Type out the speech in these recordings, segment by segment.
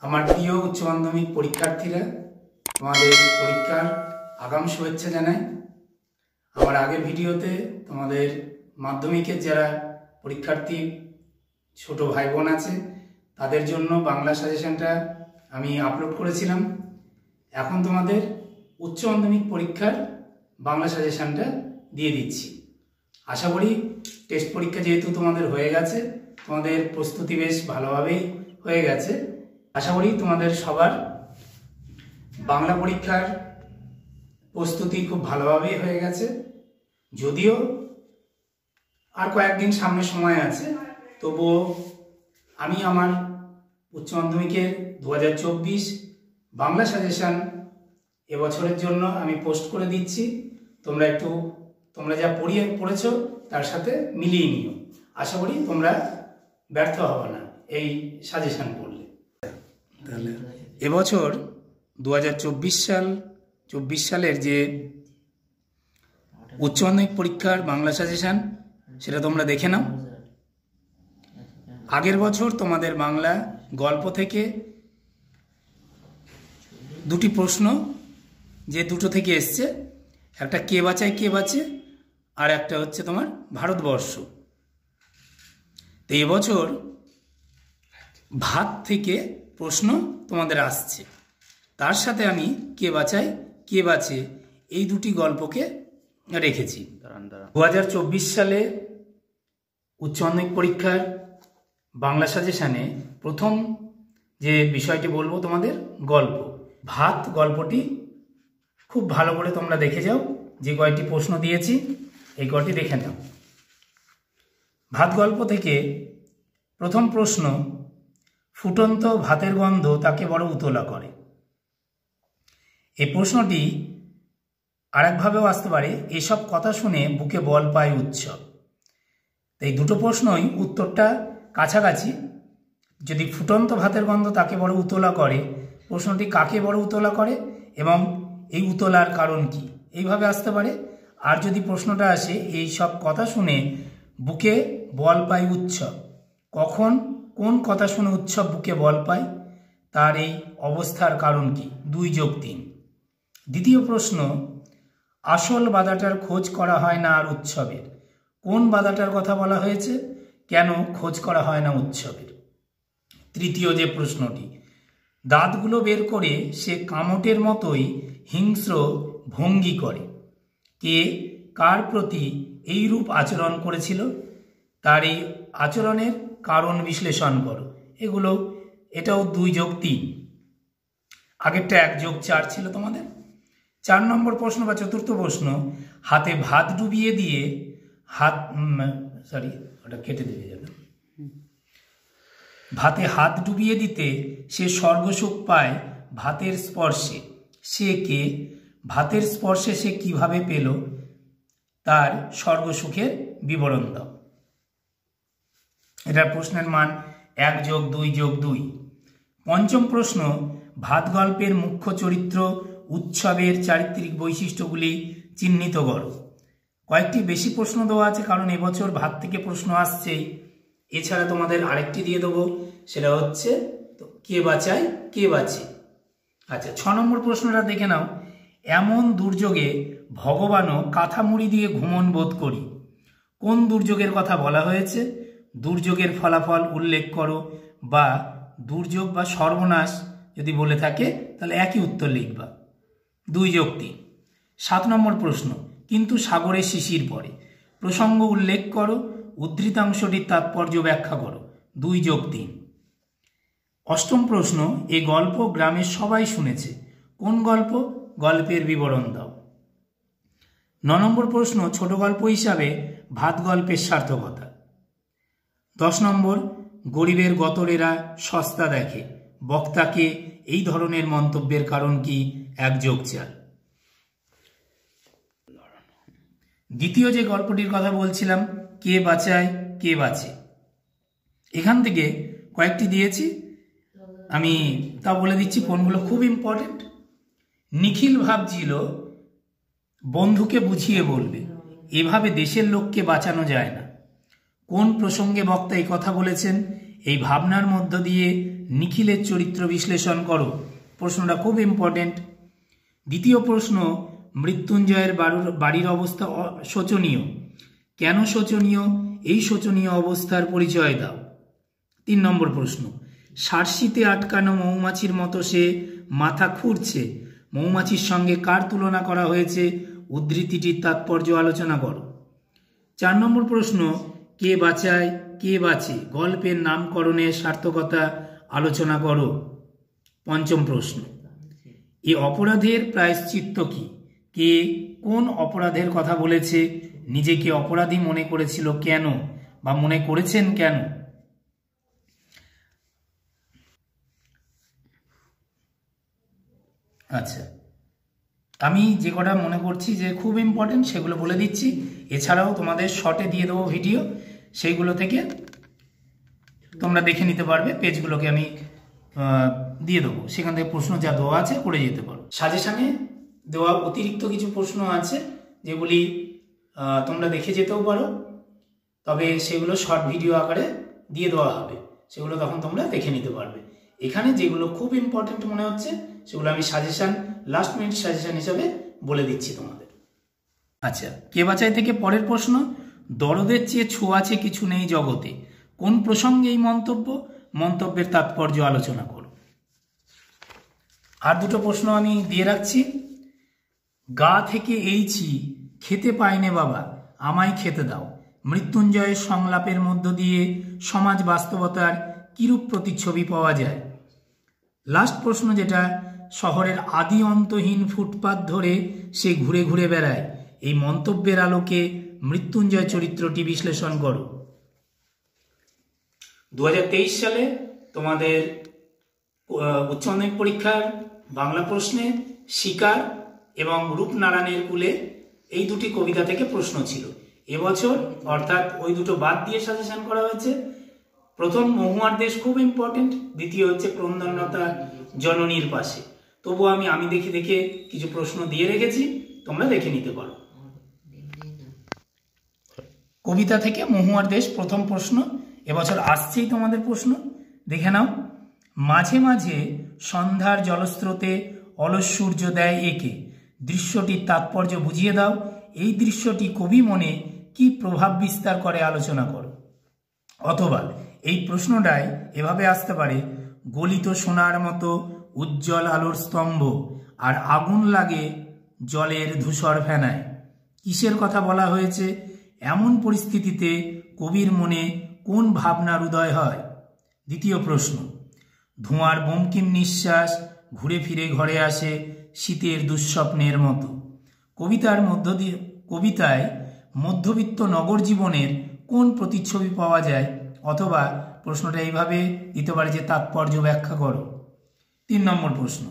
আমার প্রিয় উচ্চ মাধ্যমিক পরীক্ষার্থীরা, তোমাদের পরীক্ষার আগাম শুভেচ্ছা জানাই। আমার আগের ভিডিওতে তোমাদের মাধ্যমিকের যারা পরীক্ষার্থী ছোট ভাই বোন আছে তাদের জন্য বাংলা সাজেশনটা আমি আপলোড করেছিলাম। এখন তোমাদের উচ্চ মাধ্যমিক পরীক্ষার বাংলা সাজেশনটা দিয়ে দিচ্ছি। আশা করি টেস্ট পরীক্ষা যেহেতু তোমাদের হয়ে গেছে, তোমাদের প্রস্তুতি বেশ ভালোভাবেই হয়ে গেছে। আশা করি তোমাদের সবার বাংলা পরীক্ষার প্রস্তুতি খুব ভালোভাবেই হয়ে গেছে। যদিও আর কয়েকদিন সামনে সময় আছে, তবুও আমি আমার উচ্চ মাধ্যমিকের 2024 বাংলা সাজেশন এবছরের জন্য আমি পোস্ট করে দিচ্ছি। তোমরা যা পড়েছ তার সাথে মিলিয়ে নিও। আশা করি তোমরা ব্যর্থ হবে না এই সাজেশন পড়লে। তাহলে এবছর 2024 সালের যে উচ্চ মাধ্যমিক পরীক্ষার বাংলা সাজেশন সেটা তোমরা দেখে নাও। আগের বছর তোমাদের বাংলা গল্প থেকে দুটি প্রশ্ন যে দুটো থেকে এসছে, একটা কে বাঁচায় কে বাঁচে, আর একটা হচ্ছে তোমার ভারতবর্ষ। তো এবছর ভাত থেকে প্রশ্ন তোমাদের আসছে, তার সাথে আমি কে বাঁচায় কে বাঁচে এই দুটি গল্পকে রেখেছি। 2024 সালে উচ্চ মাধ্যমিক পরীক্ষার বাংলা সাজেশনে প্রথম যে বিষয়টি বলবো তোমাদের গল্প। ভাত গল্পটি খুব ভালো করে তোমরা দেখে যাও। যে কয়টি প্রশ্ন দিয়েছি এই কয়টি দেখে নাও। ভাত গল্প থেকে প্রথম প্রশ্ন, ফুটন্ত ভাতের গন্ধ তাকে বড় উতলা করে। এই প্রশ্নটি আরেকভাবেও আসতে পারে, এসব কথা শুনে বুকে বল পায় উৎসব। এই দুটো প্রশ্নই উত্তরটা কাছাকাছি। যদি ফুটন্ত ভাতের গন্ধ তাকে বড় উতলা করে, প্রশ্নটি কাকে বড় উতলা করে এবং এই উতলার কারণ কি, এইভাবে আসতে পারে। আর যদি প্রশ্নটা আসে এই সব কথা শুনে বুকে বল পায় উৎসব, কখন কোন কথা শুনে উৎসব বুকে বল পায়, তার এই অবস্থার কারণ কি, 2+3। দ্বিতীয় প্রশ্ন, আসল বাধাটার খোঁজ করা হয় না আর উৎসবের, কোন বাধাটার কথা বলা হয়েছে, কেন খোঁজ করা হয় না উৎসবের। তৃতীয় যে প্রশ্নটি, দাঁতগুলো বের করে সে কামটের মতোই হিংস্র ভঙ্গি করে, কে কার প্রতি এইরূপ আচরণ করেছিল, তার এই আচরণের কারণ বিশ্লেষণ করো। এটাও 2+3। আগেরটা 1+4 ছিল তোমাদের। 4 নম্বর প্রশ্ন বা চতুর্থ প্রশ্ন, হাতে ভাত ডুবিয়ে দিয়ে ভাতে হাত ডুবিয়ে দিতে সে স্বর্গসুখ পায় ভাতের স্পর্শে, সে কে, ভাতের স্পর্শে সে কিভাবে পেল, তার স্বর্গসুখের বিবরণ দাও। এটার প্রশ্নের মান 1+2+2। পঞ্চম প্রশ্ন, ভাত গল্পের মুখ্য চরিত্র উৎসবের চারিত্রিক বৈশিষ্ট্যগুলি চিহ্নিত করো। কয়েকটি বেশি প্রশ্ন দেওয়া আছে, কারণ এবছর ভাত থেকে প্রশ্ন আসছেই। এছাড়া তোমাদের আরেকটি দিয়ে দেবো, সেটা হচ্ছে কে বাঁচায় কে বাঁচে। আচ্ছা, 6 নম্বর প্রশ্নটা দেখে নাও, এমন দুর্যোগে ভগবানও কাঁথা মুড়ি দিয়ে ঘুমন বোধ করি, কোন দুর্যোগের কথা বলা হয়েছে, দুর্যোগের ফলাফল উল্লেখ করো, বা দুর্যোগ বা সর্বনাশ যদি বলে থাকে তাহলে একই উত্তর লিখবা। 2+3। 7 নম্বর প্রশ্ন, কিন্তু সাগরে শিশির পড়ে, প্রসঙ্গ উল্লেখ করো, উদ্ধৃতাংশটির তাৎপর্য ব্যাখ্যা করো। 2+3। 8ম প্রশ্ন, এ গল্প গ্রামের সবাই শুনেছে, কোন গল্প, গল্পের বিবরণ দাও। 9 নম্বর প্রশ্ন, ছোট গল্প হিসাবে ভাত গল্পের সার্থকতা। 10 নম্বর, গরিবের গতরেরা সস্তা দেখে, বক্তাকে এই ধরনের মন্তব্যের কারণ কি, 1+4। দ্বিতীয় যে গল্পটির কথা বলছিলাম, কে বাঁচায় কে বাঁচে, এখান থেকে কয়েকটি দিয়েছি, আমি তা বলে দিচ্ছি কোনগুলো খুব ইম্পর্টেন্ট। নিখিল ভাবছিল বন্ধুকে বুঝিয়ে বলবে, এভাবে দেশের লোককে বাঁচানো যায় না, কোন প্রসঙ্গে বক্তা এই কথা বলেছেন, এই ভাবনার মধ্য দিয়ে নিখিলের চরিত্র বিশ্লেষণ করো। প্রশ্নটা খুব ইম্পর্টেন্ট। দ্বিতীয় প্রশ্ন, মৃত্যুঞ্জয়ের বাড়ির অবস্থা শোচনীয়। কেন শোচনীয়? এই শোচনীয় অবস্থার পরিচয় দাও। 3 নম্বর প্রশ্ন, সার্সিতে আটকানো মৌমাছির মতো সে মাথা খুঁড়ছে। মৌমাছির সঙ্গে কার তুলনা করা হয়েছে? উদ্ধৃতিটির তাৎপর্য আলোচনা করো। 4 নম্বর প্রশ্ন, কে বাঁচায় কে বাঁচে? গল্পের নামকরণের সার্থকতা আলোচনা করো। 5ম প্রশ্ন, এই অপরাধের প্রায়শ্চিত্ত কি? কে কোন অপরাধের কথা বলেছে? নিজেকে অপরাধী মনে করেছিল কেন বা মনে করেছেন কেন? আচ্ছা, আমি যে কটা মনে করছি যে খুব ইম্পর্টেন্ট সেগুলো বলে দিচ্ছি। এছাড়াও তোমাদের শর্টে দিয়ে দেবো ভিডিও, সেইগুলো থেকে তোমরা দেখে নিতে পারবে। পেজগুলোকে আমি দিয়ে দেবো, সেখান থেকে প্রশ্ন যা দেওয়া আছে করে যেতে পারো। সাজেশানে দেওয়া অতিরিক্ত কিছু প্রশ্ন আছে যেগুলি তোমরা দেখে যেতেও পারো, তবে সেগুলো শর্ট ভিডিও আকারে দিয়ে দেওয়া হবে, সেগুলো তখন তোমরা দেখে নিতে পারবে। এখানে যেগুলো খুব ইম্পর্টেন্ট মনে হচ্ছে সেগুলো আমি সাজেশান, লাস্ট মিনিট সাজেশান হিসাবে বলে দিচ্ছি তোমাদের। আচ্ছা, কে বাঁচায় থেকে পরের প্রশ্ন, দরদের চেয়ে ছোঁয়াচে কিছু নেই জগতে। কোন প্রসঙ্গে এই মন্তব্য? মন্তব্যের তাৎপর্য আলোচনা করো। আর দুটো প্রশ্ন আমি দিয়ে রাখছি। গা থেকে এইছি, খেতে পাইনে বাবা, আমায় খেতে দাও। মৃত্যুঞ্জয়ের সংলাপের মধ্য দিয়ে সমাজ বাস্তবতার কিরূপ প্রতিচ্ছবি পাওয়া যায়? লাস্ট প্রশ্ন যেটা, শহরের আদি অন্তহীন ফুটপাত ধরে সে ঘুরে ঘুরে বেড়ায়। এই মন্তব্যের আলোকে মৃত্যুঞ্জয় চরিত্রটি বিশ্লেষণ করো। 2023 সালে তোমাদের উচ্চ মাধ্যমিক পরীক্ষার বাংলা প্রশ্নে শিকার এবং রূপনারায়ণের কুলে এই দুটি কবিতা থেকে প্রশ্ন ছিল। এবছর অর্থাৎ ওই দুটো বাদ দিয়ে সাজেশন করা হয়েছে। প্রথম মহুয়ার দেশ খুব ইম্পর্টেন্ট, দ্বিতীয় হচ্ছে ক্রন্দনলতা জননীর পাশে। তবুও আমি দেখে দেখে কিছু প্রশ্ন দিয়ে রেখেছি, তোমরা দেখে নিতে পারো। কবিতা থেকে মহুয়ার দেশ প্রথম প্রশ্ন, এবছর আসছেই তোমাদের প্রশ্ন, দেখে নাও। মাঝে মাঝে সন্ধ্যার জলস্রোতে অলস সূর্য দেয় একে। দৃশ্যটির তাৎপর্য বুঝিয়ে দাও। এই দৃশ্যটি কবি মনে কি প্রভাব বিস্তার করে আলোচনা করো। অথবা এই প্রশ্নটাই এভাবে আসতে পারে, গলিত সোনার মতো উজ্জ্বল আলোর স্তম্ভ, আর আগুন লাগে জলের ধূসর ফেনায়। কিসের কথা বলা হয়েছে? এমন পরিস্থিতিতে কবির মনে কোন ভাবনার উদয় হয়? দ্বিতীয় প্রশ্ন, ধোঁয়ার বঙ্কিম নিঃশ্বাস ঘুরে ফিরে ঘরে আসে শীতের দুঃস্বপ্নের মতো। কবিতায় মধ্যবিত্ত নগর জীবনের কোন প্রতিচ্ছবি পাওয়া যায়? অথবা প্রশ্নটা এইভাবে দিতে পারে যে তাৎপর্য ব্যাখ্যা করো। 3 নম্বর প্রশ্ন,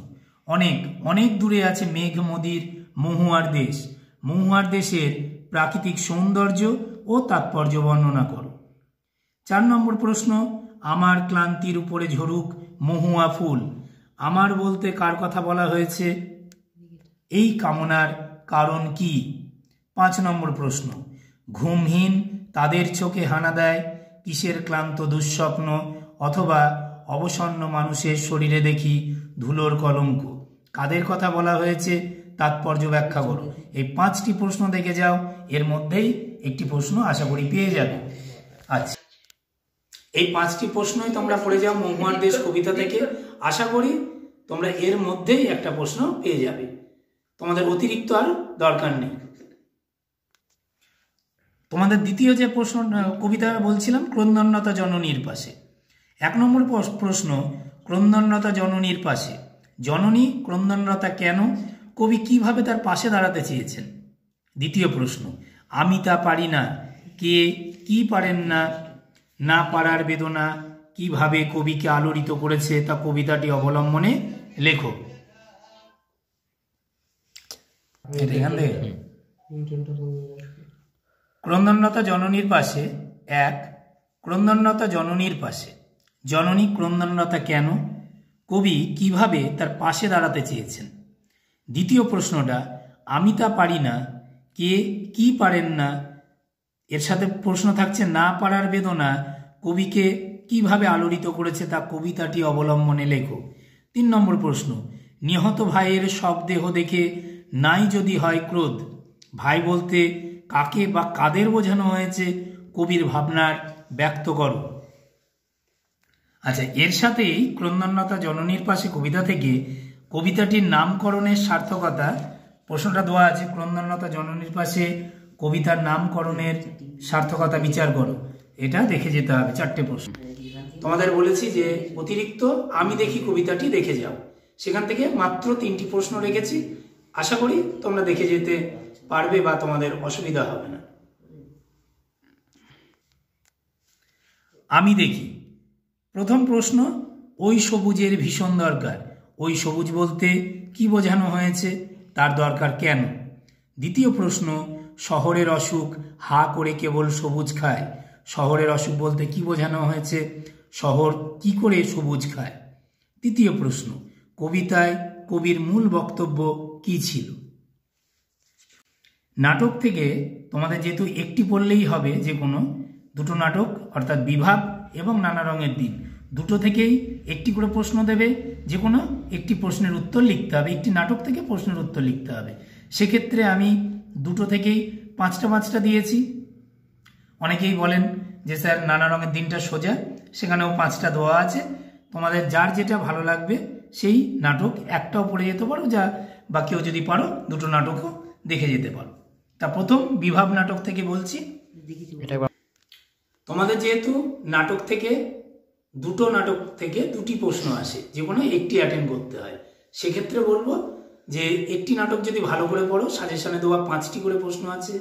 অনেক অনেক দূরে আছে মেঘ মদির মহুয়ার দেশ। মহুয়ার দেশের প্রাকৃতিক সৌন্দর্য ও তাৎপর্য বর্ণনা করো। 4 নম্বর প্রশ্ন, আমার ক্লান্তির উপরে ঝরুক মহুয়া ফুল। আমার বলতে কার কথা বলা হয়েছে? এই কামনার কারণ কি? 5 নম্বর প্রশ্ন, ঘুমহীন তাদের চোখে হানা দেয় কিসের ক্লান্ত দুঃস্বপ্ন? অথবা অবসন্ন মানুষের শরীরে দেখি ধুলোর কলঙ্ক। কাদের কথা বলা হয়েছে? তাৎপর্য ব্যাখ্যা করো। এই 5টি প্রশ্ন দেখে যাও, এর মধ্যেই একটি প্রশ্ন আশা করি পেয়ে যাবে। আচ্ছা, এই 5টি প্রশ্নই তোমরা পড়ে যাও মহুয়ার দেশ কবিতা থেকে। আশা করি তোমরা এর মধ্যেই একটা প্রশ্ন পেয়ে যাবে, তোমাদের অতিরিক্ত আর দরকার নেই। তোমাদের দ্বিতীয় যে প্রশ্ন কবিতা বলছিলাম, ক্রন্দনলতা জননীর পাশে। 1 নম্বর প্রশ্ন, ক্রন্দনলতা জননীর পাশে। জননী ক্রন্দনলতা কেন? কবি কিভাবে তার পাশে দাঁড়াতে চেয়েছেন? দ্বিতীয় প্রশ্ন, আমি তা পারি না, কে কি পারেন না? না পারার বেদনা কিভাবে কবিকে আলোড়িত করেছে তা কবিতাটি অবলম্বনে লেখো। ক্রন্দনলতা জননীর পাশে। 1, ক্রন্দনলতা জননীর পাশে। জননী ক্রন্দনলতা কেন? কবি কিভাবে তার পাশে দাঁড়াতে চেয়েছেন? দ্বিতীয় প্রশ্নটা, আমি তা পারি না, কে কি পারেন না? এর সাথে প্রশ্ন থাকছে না পারার বেদনা কবিকে কিভাবে আলোড়িত করেছে তা কবিতাটি অবলম্বনে লেখো। 3 নম্বর প্রশ্ন, নিহত ভাইয়ের সব দেহ দেখে নাই যদি হয় ক্রোধ, ভাই বলতে কাকে বা কাদের বোঝানো হয়েছে কবির ভাবনার ব্যক্ত করো। আচ্ছা, এর সাথেই ক্রন্দনলতা জননীর পাশে কবিতা থেকে কবিতাটির নামকরণের সার্থকতা প্রশ্নটা দেওয়া আছে। ক্রন্দনলতা জননীর পাশে কবিতার নামকরণের সার্থকতা বিচার করো, এটা দেখে যেতে হবে। 4টে প্রশ্ন তোমাদের বলেছি যে অতিরিক্ত আমি দেখি কবিতাটি দেখে যাও, সেখান থেকে মাত্র 3টি প্রশ্ন রেখেছি। আশা করি তোমরা দেখে যেতে পারবে বা তোমাদের অসুবিধা হবে না। আমি দেখি, প্রথম প্রশ্ন, ওই সবুজের ভীষণ দরকার। ওই সবুজ বলতে কি বোঝানো হয়েছে, তার দরকার কেন? দ্বিতীয় প্রশ্ন, শহরের অসুখ হা করে কেবল সবুজ খায়। শহরের অসুখ বলতে কি বোঝানো হয়েছে, শহর কি করে সবুজ খায়? তৃতীয় প্রশ্ন, কবিতায় কবির মূল বক্তব্য কি ছিল? নাটক থেকে তোমাদের যেহেতু একটি পড়লেই হবে, যে কোনো দুটো নাটক অর্থাৎ বিভাব এবং নানা রঙের দিন, দুটো থেকেই একটি করে প্রশ্ন দেবে, যে কোনো একটি প্রশ্নের উত্তর লিখতে হবে, একটি নাটক থেকে প্রশ্নের উত্তর লিখতে হবে। সেক্ষেত্রে আমি দুটো থেকেই 5টা দিয়েছি। অনেকেই বলেন যে স্যার নানা রঙের দিনটা সোজা, সেখানেও 5টা দেওয়া আছে। তোমাদের যার যেটা ভালো লাগবে সেই নাটক একটাও পড়ে যেতে পারো, যা বা কেউ যদি পারো দুটো নাটকও দেখে যেতে পারো। তা প্রথম বিভাব নাটক থেকে বলছি। তোমাদের যেহেতু নাটক থেকে দুটো নাটক থেকে 2টি প্রশ্ন আসে, যে কোনো একটি অ্যাটেন্ড করতে হয়, সেক্ষেত্রে বলবো যে একটি নাটক যদি ভালো করে পড়ো, সাজেশনে দেওয়া 5টি করে প্রশ্ন আছে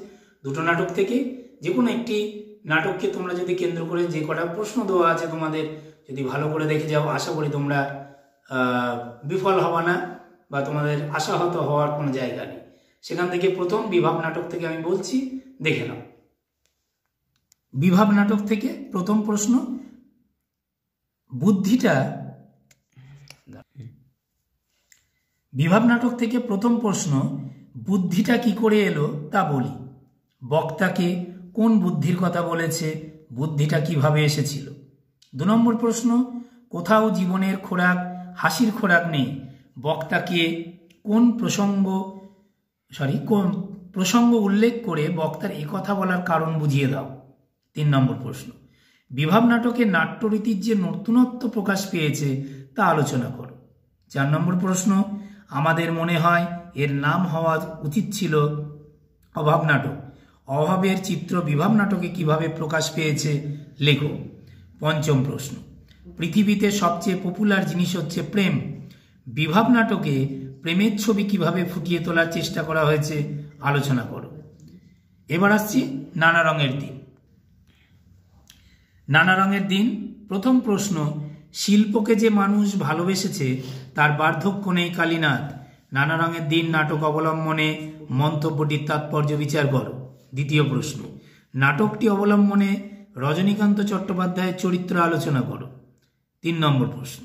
দুটো নাটক থেকে, যে কোনো একটি নাটককে তোমরা যদি কেন্দ্র করে যে কটা প্রশ্ন দেওয়া আছে তোমাদের যদি ভালো করে দেখে যাও, আশা করি তোমরা বিফল হবা না বা তোমাদের আশাহত হওয়ার কোনো জায়গা নেই। সেখান থেকে প্রথম বিভাব নাটক থেকে আমি বলছি, দেখে নাও। বিভাব নাটক থেকে প্রথম প্রশ্ন, বিভাব নাটক থেকে প্রথম প্রশ্ন, বুদ্ধিটা কি করে এলো তা বলি। বক্তাকে কোন বুদ্ধির কথা বলেছে, বুদ্ধিটা কিভাবে এসেছিল? 2 নম্বর প্রশ্ন, কোথাও জীবনের খোরাক হাসির খোরাক নেই, বক্তাকে কোন প্রসঙ্গ উল্লেখ করে বক্তার কথা বলার কারণ বুঝিয়ে দাও। 3 নম্বর প্রশ্ন, বিভাব নাটকে নাট্যরীতির যে নতুনত্ব প্রকাশ পেয়েছে তা আলোচনা করো। 4 নম্বর প্রশ্ন, আমাদের মনে হয় এর নাম হওয়া উচিত ছিল অভাব নাটক। অভাবের চিত্র বিভাব নাটকে কিভাবে প্রকাশ পেয়েছে লেখো। 5ম প্রশ্ন, পৃথিবীতে সবচেয়ে পপুলার জিনিস হচ্ছে প্রেম। বিভাব নাটকে প্রেমের ছবি কিভাবে ফুটিয়ে তোলার চেষ্টা করা হয়েছে আলোচনা করো। এবার আসছি নানা রঙের দিন। নানা রঙের দিন প্রথম প্রশ্ন, শিল্পকে যে মানুষ ভালোবেসেছে তার বার্ধক্য নেই কালীনাথ। নানা রঙের দিন নাটক অবলম্বনে মন্তব্যটির তাৎপর্য বিচার করো। দ্বিতীয় প্রশ্ন, নাটকটি অবলম্বনে রজনীকান্ত চট্টোপাধ্যায়ের চরিত্র আলোচনা করো। 3 নম্বর প্রশ্ন,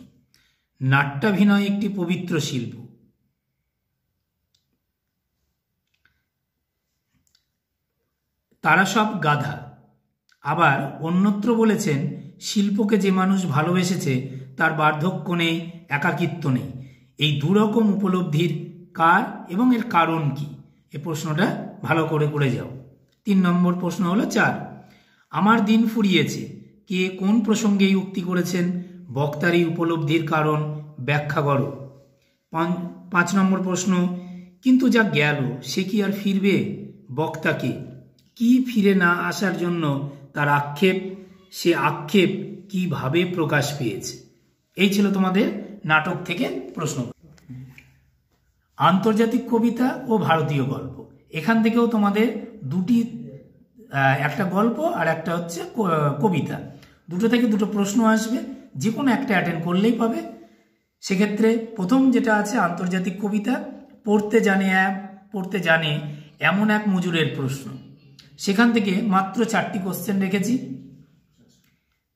নাট্যাভিনয় একটি পবিত্র শিল্প। তারা সব গাধা। আবার অন্যত্র বলেছেন, শিল্পকে যে মানুষ ভালোবেসেছে তার বার্ধক্য নেই, একাকিত্ব নেই। এই দুরকম উপলব্ধির কার এবং এর কারণ কি? এই প্রশ্নটা ভালো করে করে যাও। 3 নম্বর প্রশ্ন হলো 4, আমার দিন ফুরিয়েছে, কে কোন প্রসঙ্গে এই উক্তি করেছেন, বক্তার এই উপলব্ধির কারণ ব্যাখ্যা করো। 5 নম্বর প্রশ্ন, কিন্তু যা গেল সে কি আর ফিরবে, বক্তাকে কি ফিরে না আসার জন্য তার আক্ষেপ, সে আক্ষেপ কিভাবে প্রকাশ পেয়েছে। এই ছিল তোমাদের নাটক থেকে প্রশ্ন। আন্তর্জাতিক কবিতা ও ভারতীয় গল্প, এখান থেকেও তোমাদের দুটি, একটা গল্প আর একটা হচ্ছে কবিতা, দুটো থেকে দুটো প্রশ্ন আসবে, যে কোনো একটা অ্যাটেন্ড করলেই পাবে। সেক্ষেত্রে প্রথম যেটা আছে আন্তর্জাতিক কবিতা, পড়তে জানে এমন এক মজুরের প্রশ্ন। সেখান থেকে মাত্র 4টি কোশ্চেন রেখেছি।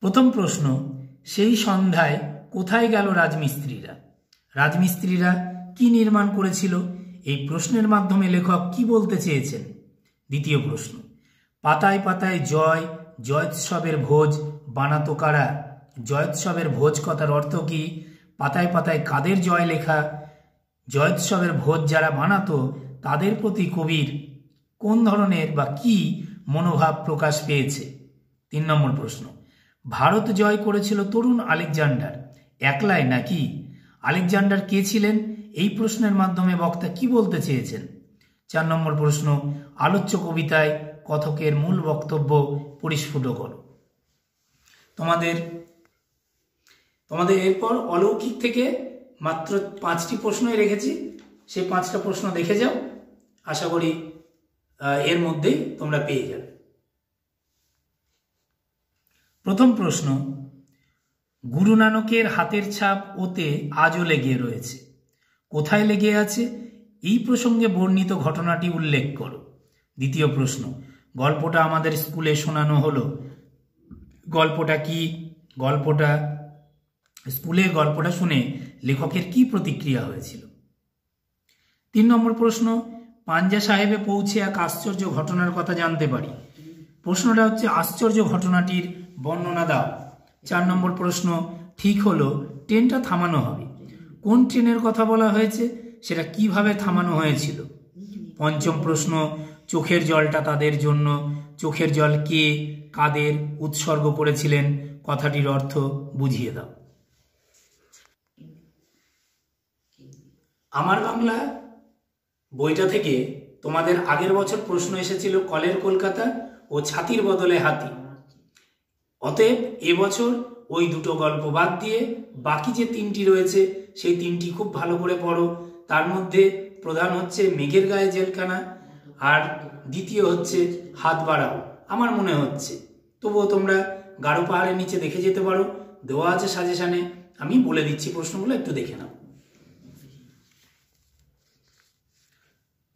প্রথম প্রশ্ন, সেই সন্ধ্যায় কোথায় গেল রাজমিস্ত্রিরা? রাজমিস্ত্রিরা কি নির্মাণ করেছিল? এই প্রশ্নের মাধ্যমে লেখক কি বলতে চেয়েছেন? দ্বিতীয় প্রশ্ন, পাতায় পাতায় জয়োৎসবের ভোজ বানাতো কারা? জয়োৎসবের ভোজ কথার অর্থ কি? পাতায় পাতায় কাদের জয় লেখা? জয়োৎসবের ভোজ যারা বানাতো তাদের প্রতি কবির কোন ধরনের বা কি মনোভাব প্রকাশ পেয়েছে? 3 নম্বর প্রশ্ন, ভারত জয় করেছিল তরুণ আলেকজান্ডার একলাই নাকি? আলেকজান্ডার কে ছিলেন? এই প্রশ্নের মাধ্যমে বক্তা কি বলতে চেয়েছেন? 4 নম্বর প্রশ্ন, আলোচ্য কবিতায় কথকের মূল বক্তব্য পরিস্ফুট করো। তোমাদের এরপর অলৌকিক থেকে মাত্র 5টি প্রশ্নই রেখেছি, সেই 5টা প্রশ্ন দেখে যাও, আশা করি এর মধ্যেই তোমরা পেয়ে যাবে। প্রথম প্রশ্ন, গুরু নানকের হাতের ছাপ ওতে আজও লেগে রয়েছে, কোথায় লেগে আছে? এই প্রসঙ্গে বর্ণিত ঘটনাটি উল্লেখ করো। দ্বিতীয় প্রশ্ন, গল্পটা আমাদের স্কুলে শোনানো হলো, গল্পটা কি? স্কুলে গল্পটা শুনে লেখকের কি প্রতিক্রিয়া হয়েছিল? 3 নম্বর প্রশ্ন, পাঞ্জা সাহেবে পৌঁছে এক আশ্চর্য ঘটনার কথা জানতে পারি, প্রশ্নটা হচ্ছে আশ্চর্য ঘটনাটির বর্ণনা দাও। 4 নম্বর প্রশ্ন, ঠিক হলো ট্রেনটা থামানো হবে, কোন ট্রেনের কথা বলা হয়েছে, সেটা কিভাবে থামানো হয়েছিল? 5ম প্রশ্ন, চোখের জলটা তাদের জন্য, চোখের জল কে কাদের উৎসর্গ করেছিলেন, কথাটির অর্থ বুঝিয়ে দাও। আমার বাংলা বইটা থেকে তোমাদের আগের বছর প্রশ্ন এসেছিল কলের কলকাতা ও ছাতির বদলে হাতি, অতএব এবছর ওই দুটো গল্প বাদ দিয়ে বাকি যে 3টি রয়েছে সেই 3টি খুব ভালো করে পড়ো। তার মধ্যে প্রধান হচ্ছে মেঘের গায়ে জেলখানা, আর দ্বিতীয় হচ্ছে হাত বাড়াও। আমার মনে হচ্ছে তবুও তোমরা গাঢ় পাহাড়ের নিচে দেখে যেতে পারো, দেওয়া আছে সাজেশনে, আমি বলে দিচ্ছি প্রশ্নগুলো একটু দেখে নাও।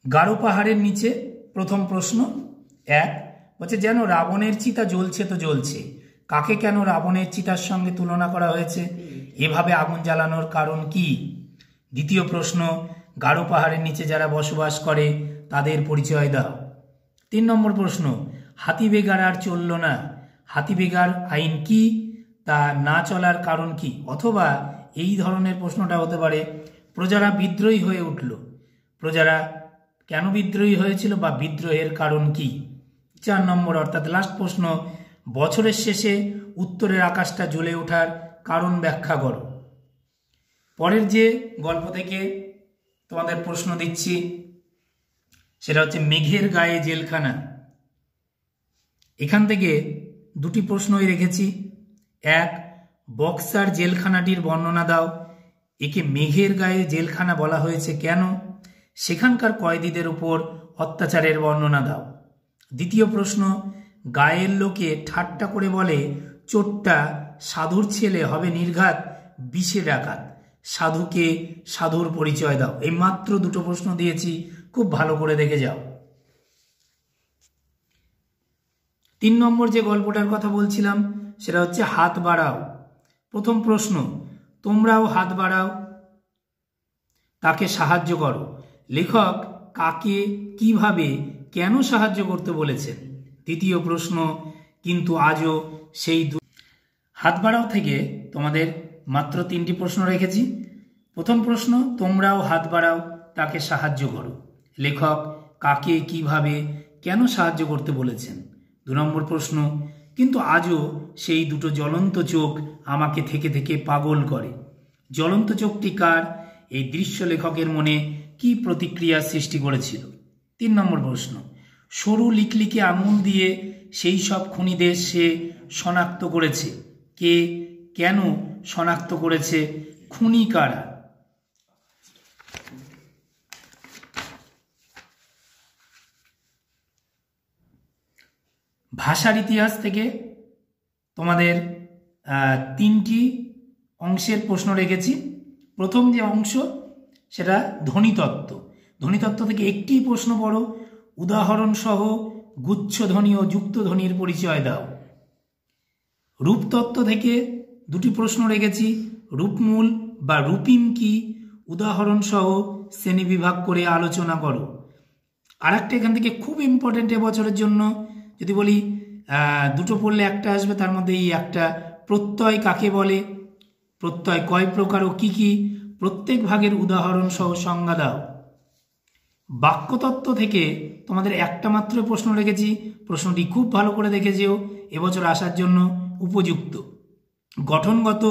গাঢ় পাহাড়ের নিচে প্রথম প্রশ্ন 1 হচ্ছে, যেন রাবণের চিতা জ্বলছে তো জ্বলছে, কাকে কেন রাবণের চিতার সঙ্গে তুলনা করা হয়েছে, এভাবে আগুন জ্বালানোর কারণ কি? দ্বিতীয় প্রশ্ন, গাঢ় পাহাড়ের নিচে যারা বসবাস করে তাদের পরিচয় দাও। 3 নম্বর প্রশ্ন, হাতি বেগার আর চলল না, হাতি বেগার আইন কি, তা না চলার কারণ কি? অথবা এই ধরনের প্রশ্নটা হতে পারে, প্রজারা বিদ্রোহী হয়ে উঠল, প্রজারা কেন বিদ্রোহী হয়েছিল বা বিদ্রোহের কারণ কি? 4 নম্বর অর্থাৎ লাস্ট প্রশ্ন, বছরের শেষে উত্তরের আকাশটা জ্বলে ওঠার কারণ ব্যাখ্যা করো। পরের যে গল্প থেকে তোমাদের প্রশ্ন দিচ্ছি সেটা হচ্ছে মেঘের গায়ে জেলখানা। এখান থেকে 2টি প্রশ্নই রেখেছি। 1, বক্সার জেলখানাটির বর্ণনা দাও, একে মেঘের গায়ে জেলখানা বলা হয়েছে কেন, সেখানকার কয়েদিদের উপর অত্যাচারের বর্ণনা দাও। দ্বিতীয় প্রশ্ন, গায়ের লোকে ঠাট্টা করে বলে চোরটা সাধুর ছেলে হবে নির্ঘাত বিষে ডাকাত, সাধুকে সাধুর পরিচয় দাও। এই মাত্র 2টো প্রশ্ন দিয়েছি, খুব ভালো করে দেখে যাও। 3 নম্বর যে গল্পটার কথা বলছিলাম সেটা হচ্ছে হাত বাড়াও। প্রথম প্রশ্ন, তোমরাও হাত বাড়াও, তাকে সাহায্য করো, লেখক কাকে কিভাবে কেন সাহায্য করতে বলেছেন? দ্বিতীয় প্রশ্ন, কিন্তু আজও সেই হাত বাড়াও থেকে তোমাদের মাত্র 3টি প্রশ্ন রেখেছি। প্রথম প্রশ্ন, তোমরাও হাত বাড়াও, তাকে সাহায্য করো, লেখক কাকে কিভাবে কেন সাহায্য করতে বলেছেন? 2 নম্বর প্রশ্ন, কিন্তু আজও সেই দুটো জ্বলন্ত চোখ আমাকে থেকে থেকে পাগল করে, জ্বলন্ত চোখটি কার? এই দৃশ্য লেখকের মনে কি প্রতিক্রিয়া সৃষ্টি করেছিল? 3 নম্বর প্রশ্ন, সরু লিকলিকে আঙুল দিয়ে সেই সব খুনিদের সে শনাক্ত করেছে, কে কেন শনাক্ত করেছে, খুনি কারা? ভাষার ইতিহাস থেকে তোমাদের 3টি অংশের প্রশ্ন রেখেছি। প্রথম যে অংশ সেটা ধ্বনিতত্ত্ব। ধ্বনিতত্ত্ব থেকে একটি প্রশ্ন পড়ো, উদাহরণ সহ গুচ্ছধ্বনি ও যুক্তধ্বনির পরিচয় দাও। রূপতত্ত্ব থেকে 2টি প্রশ্ন রেখেছি, রূপমূল বা রূপিম কি, উদাহরণ সহ শ্রেণীবিভাগ করে আলোচনা করো। আর একটা এখান থেকে খুব ইম্পর্টেন্ট এবছরের জন্য যদি বলি 2টো পড়লে একটা আসবে, তার মধ্যে এই একটা প্রত্যয় কাকে বলে, প্রত্যয় কয় প্রকার ও কি কি, প্রত্যেক ভাগের উদাহরণ সহ সংজ্ঞা দাও। বাক্যতত্ত্ব থেকে তোমাদের একটা মাত্র প্রশ্ন রেখেছি, প্রশ্নটি খুব ভালো করে দেখে যেও, এবছর আসার জন্য উপযুক্ত। গঠনগত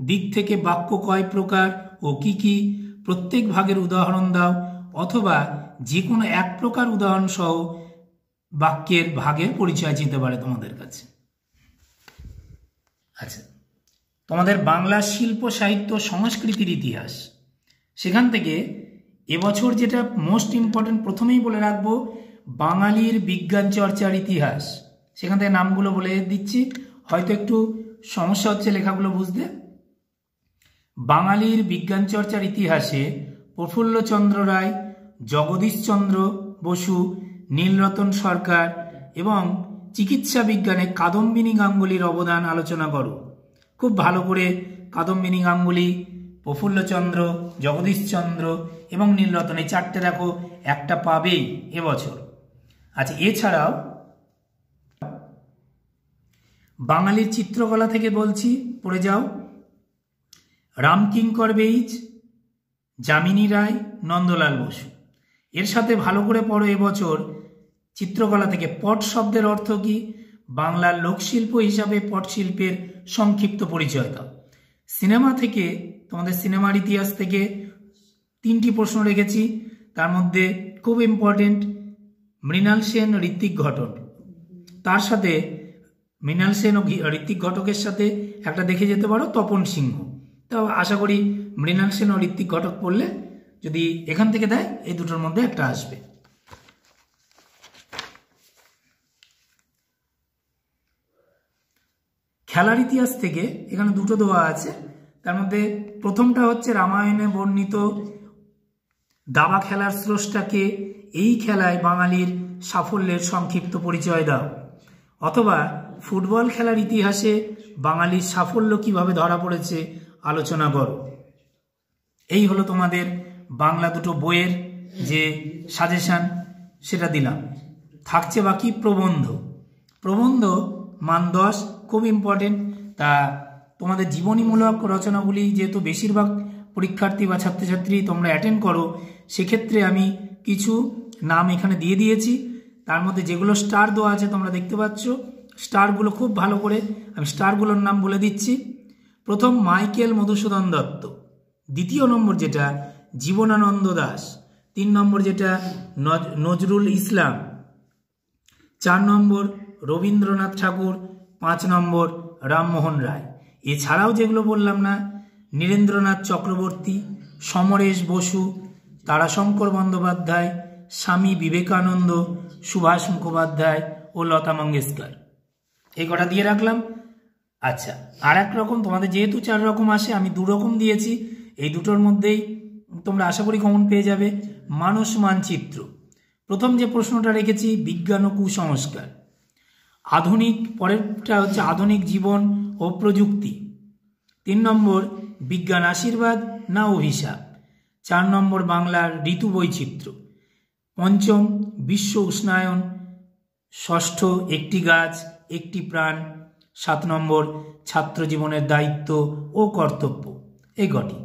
দিক থেকে বাক্য কয় প্রকার ও কি কি, প্রত্যেক ভাগের উদাহরণ দাও, অথবা যে কোনো এক প্রকার উদাহরণ সহ বাক্যের ভাগের পরিচয় দিতে পারে তোমাদের কাছে। আচ্ছা, তোমাদের বাংলা শিল্প সাহিত্য সংস্কৃতির ইতিহাস, সেখান থেকে এবছর যেটা মোস্ট ইম্পর্টেন্ট প্রথমেই বলে রাখবো, বাঙালির বিজ্ঞান চর্চার ইতিহাস। সেখান থেকে নামগুলো বলে দিচ্ছি, হয়তো একটু সমস্যা হচ্ছে লেখাগুলো বুঝতে। বাঙালির বিজ্ঞান চর্চার ইতিহাসে প্রফুল্লচন্দ্র রায়, জগদীশচন্দ্র বসু, নীলরতন সরকার এবং চিকিৎসা বিজ্ঞানে কাদম্বিনী গাঙ্গুলির অবদান আলোচনা করো। খুব ভালো করে কাদম্বিনী গাঙ্গুলি, প্রফুল্লচন্দ্র, জগদীশচন্দ্র এবং নীলরতন, এই চারটে দেখো একটা পাবেই এবছর। আচ্ছা, এছাড়াও বাঙালির চিত্রকলা থেকে বলছি, পড়ে যাও। রামকিঙ্কর বেইজ, যামিনী রায়, নন্দলাল বসু। এর সাথে ভালো করে পড়ো এবছর চিত্রকলা থেকে পট শব্দের অর্থ কি, বাংলার লোকশিল্প হিসাবে পটশিল্পের সংক্ষিপ্ত পরিচয় দাও। সিনেমা থেকে তোমাদের সিনেমার ইতিহাস থেকে 3টি প্রশ্ন রেখেছি, তার মধ্যে খুব ইম্পর্টেন্ট মৃণাল সেন, ঋত্বিক ঘটক। তার সাথে মৃণাল সেন ও ঋত্বিক ঘটকের সাথে একটা দেখে যেতে পারো তপন সিংহ। তো আশা করি মৃণাল সেন ও ঋত্বিক ঘটক পড়লে যদি এখান থেকে দেয়, এই দুটোর মধ্যে একটা আসবে। খেলার ইতিহাস থেকে এখানে দুটো দেওয়া আছে, তার মধ্যে প্রথমটা হচ্ছে রামায়ণে বর্ণিত দাবা খেলার স্রষ্টাকে, এই খেলায় বাঙালির সাফল্যের সংক্ষিপ্ত পরিচয় দাও। অথবা ফুটবল খেলার ইতিহাসে বাঙালির সাফল্য কিভাবে ধরা পড়েছে আলোচনা করো। এই হলো তোমাদের বাংলা দুটো বইয়ের যে সাজেশন, সেটা দিলাম। থাকছে বাকি প্রবন্ধ। প্রবন্ধ মান 10, খুব ইম্পর্টেন্ট। তা তোমাদের জীবনীমূলক রচনাগুলি যেহেতু বেশিরভাগ পরীক্ষার্থী বা ছাত্রছাত্রী তোমরা অ্যাটেন্ড করো, সেক্ষেত্রে আমি কিছু নাম এখানে দিয়ে দিয়েছি। তার মধ্যে যেগুলো স্টার দেওয়া আছে তোমরা দেখতে পাচ্ছ, স্টারগুলো খুব ভালো করে আমি স্টারগুলোর নাম বলে দিচ্ছি। প্রথম মাইকেল মধুসূদন দত্ত, দ্বিতীয় নম্বর যেটা জীবনানন্দ দাশ, 3 নম্বর যেটা নজরুল ইসলাম, 4 নম্বর রবীন্দ্রনাথ ঠাকুর, 5 নম্বর রামমোহন রায়। এছাড়াও যেগুলো বললাম না, নীরেন্দ্রনাথ চক্রবর্তী, সমরেশ বসু, তারাশঙ্কর বন্দ্যোপাধ্যায়, স্বামী বিবেকানন্দ, সুভাষ মুখোপাধ্যায় ও লতা মঙ্গেশকর, এই কটা দিয়ে রাখলাম। আচ্ছা, আর এক রকম তোমাদের যেহেতু 4 রকম আসে, আমি 2 রকম দিয়েছি, এই দুটোর মধ্যেই তোমরা আশা করি কমন পেয়ে যাবে। মানস মানচিত্র, প্রথম যে প্রশ্নটা রেখেছি বিজ্ঞান ও কুসংস্কার। আধুনিক, পরেরটা হচ্ছে আধুনিক জীবন ও প্রযুক্তি। 3 নম্বর বিজ্ঞান আশীর্বাদ না অভিশাপ। 4 নম্বর বাংলার ঋতু বৈচিত্র্য। 5ম বিশ্ব উষ্ণায়ন। ষষ্ঠ একটি গাছ একটি প্রাণ। 7 নম্বর ছাত্র জীবনের দায়িত্ব ও কর্তব্য। এই কটি।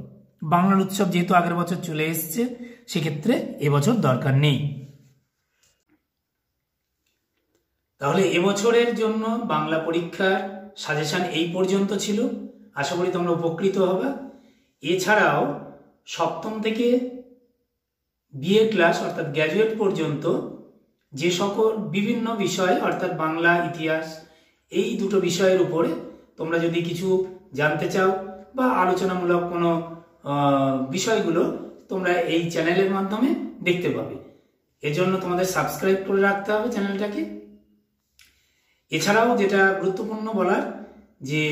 বাংলার উৎসব যেহেতু আগের বছর চলে এসছে, সেক্ষেত্রে এবছর দরকার নেই। তাহলে এবছরের জন্য বাংলা পরীক্ষার সাজেশন এই পর্যন্ত ছিল, আশা করি তোমরা উপকৃত হবে। এছাড়াও 7ম থেকে বিএ ক্লাস অর্থাৎ গ্র্যাজুয়েট পর্যন্ত যে সকল বিভিন্ন বিষয় অর্থাৎ বাংলা, ইতিহাস, এই দুটো বিষয়ের উপরে তোমরা যদি কিছু জানতে চাও বা আলোচনামূলক কোনো বিষয়গুলো তোমরা এই চ্যানেলের মাধ্যমে দেখতে পাবে। এজন্য তোমাদের সাবস্ক্রাইব করে রাখতে হবে চ্যানেলটাকে। এছাড়াও যেটা গুরুত্বপূর্ণ বলার, যে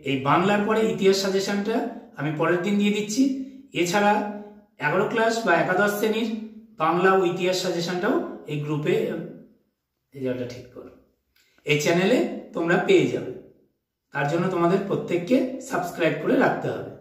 এই বাংলার পরে ইতিহাস সাজেশনটা আমি পরের দিন দিয়ে দিচ্ছি। এছাড়া 11 ক্লাস বা একাদশ শ্রেণীর বাংলা ও ইতিহাস সাজেশনটাও এই গ্রুপে, এই জায়গাটা ঠিক করো, এই চ্যানেলে তোমরা পেয়ে যাবে। তার জন্য তোমাদের প্রত্যেককে সাবস্ক্রাইব করে রাখতে হবে।